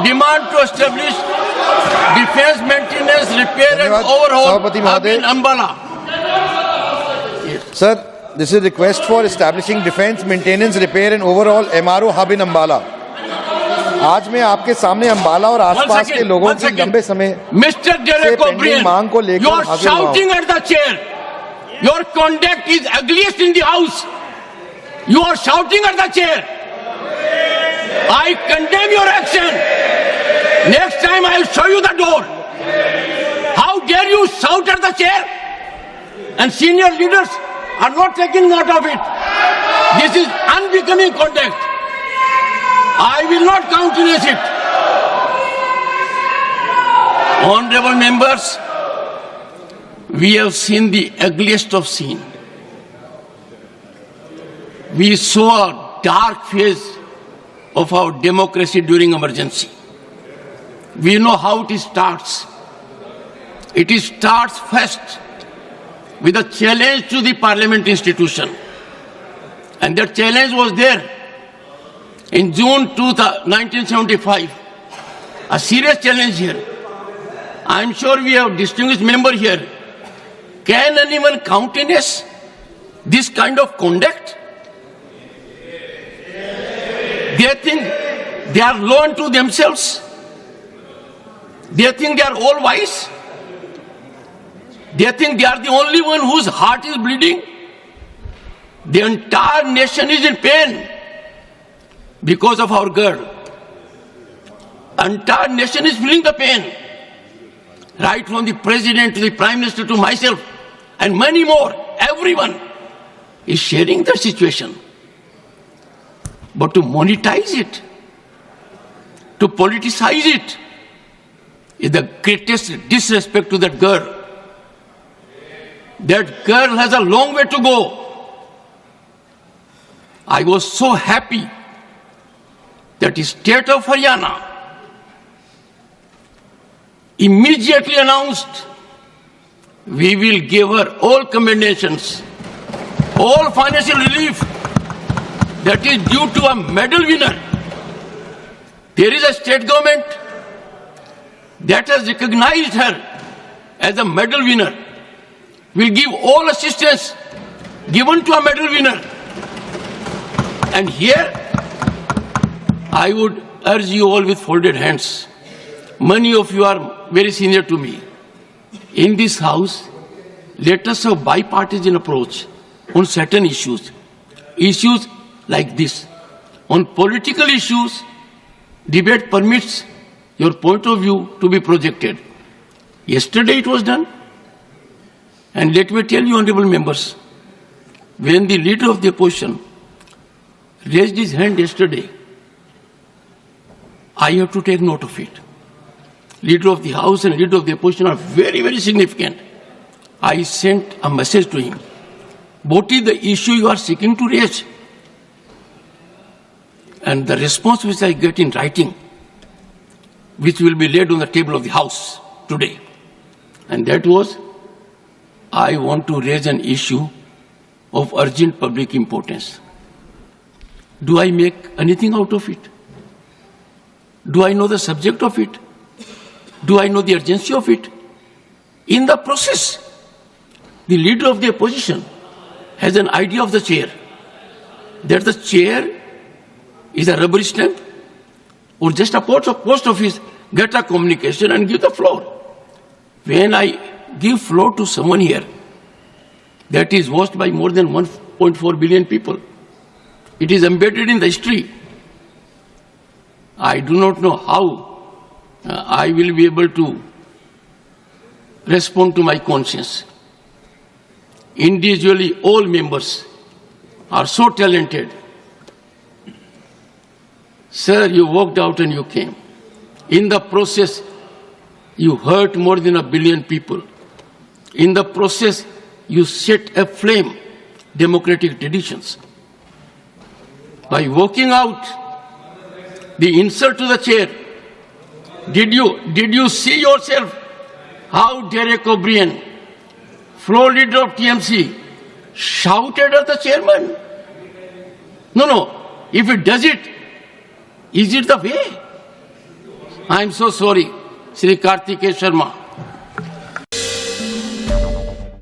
demand to establish defense maintenance, repair and overhaul hub in Ambala. Sir, this is a request for establishing defense maintenance, repair and overhaul MRO hub in Ambala. आज मैं आपके सामने अंबाला और आसपास के लोगों की लंबे समय Mr. Derek O'Brien, मांग को लेकर you are shouting at the chair. Your conduct is ugliest in the house. You are shouting at the chair. I condemn your action. Next time I will show you the door. How dare you shout at the chair? And senior leaders are not taking note of it. This is unbecoming conduct. I will not countenance it. Honorable members, we have seen the ugliest of scene. We saw a dark phase of our democracy during emergency. We know how it starts. It starts first with a challenge to the parliament institution. And that challenge was there in June 1975. A serious challenge here. I am sure we have distinguished member here. Can anyone countenance this kind of conduct? They think they are law unto themselves. They think they are all wise. They think they are the only one whose heart is bleeding. The entire nation is in pain because of our girl. Entire nation is feeling the pain. Right from the president to the prime minister to myself and many more. Everyone is sharing the situation. But to monetize it, to politicize it, is the greatest disrespect to that girl. That girl has a long way to go. I was so happy that the state of Haryana immediately announced we will give her all commendations, all financial relief that is due to a medal winner. There is a state government that has recognized her as a medal winner. Will give all assistance given to a medal winner. And here, I would urge you all with folded hands. Many of you are very senior to me. In this house, let us have bipartisan approach on certain issues. Issues like this. On political issues, debate permits your point of view to be projected. Yesterday it was done. And let me tell you, honorable members, when the leader of the opposition raised his hand yesterday, I have to take note of it. Leader of the House and leader of the opposition are very, very significant. I sent a message to him. What is the issue you are seeking to raise? And the response which I get in writing, which will be laid on the table of the House today, and that was, I want to raise an issue of urgent public importance. Do I make anything out of it? Do I know the subject of it? Do I know the urgency of it? In the process, the leader of the opposition has an idea of the chair, that the chair is a rubber stamp or just a post office, get a communication and give the floor. When I give floor to someone here that is watched by more than 1.4 billion people, it is embedded in the history. I do not know how I will be able to respond to my conscience. Individually, all members are so talented. Sir, you walked out and you came. In the process, you hurt more than 1 billion people. In the process, you set aflame democratic traditions. By walking out, the insult to the chair, did you see yourself how Derek O'Brien, floor leader of TMC, shouted at the chairman? No. If it does it, is it the way? I am so sorry, Sri Kartikeya Sharma.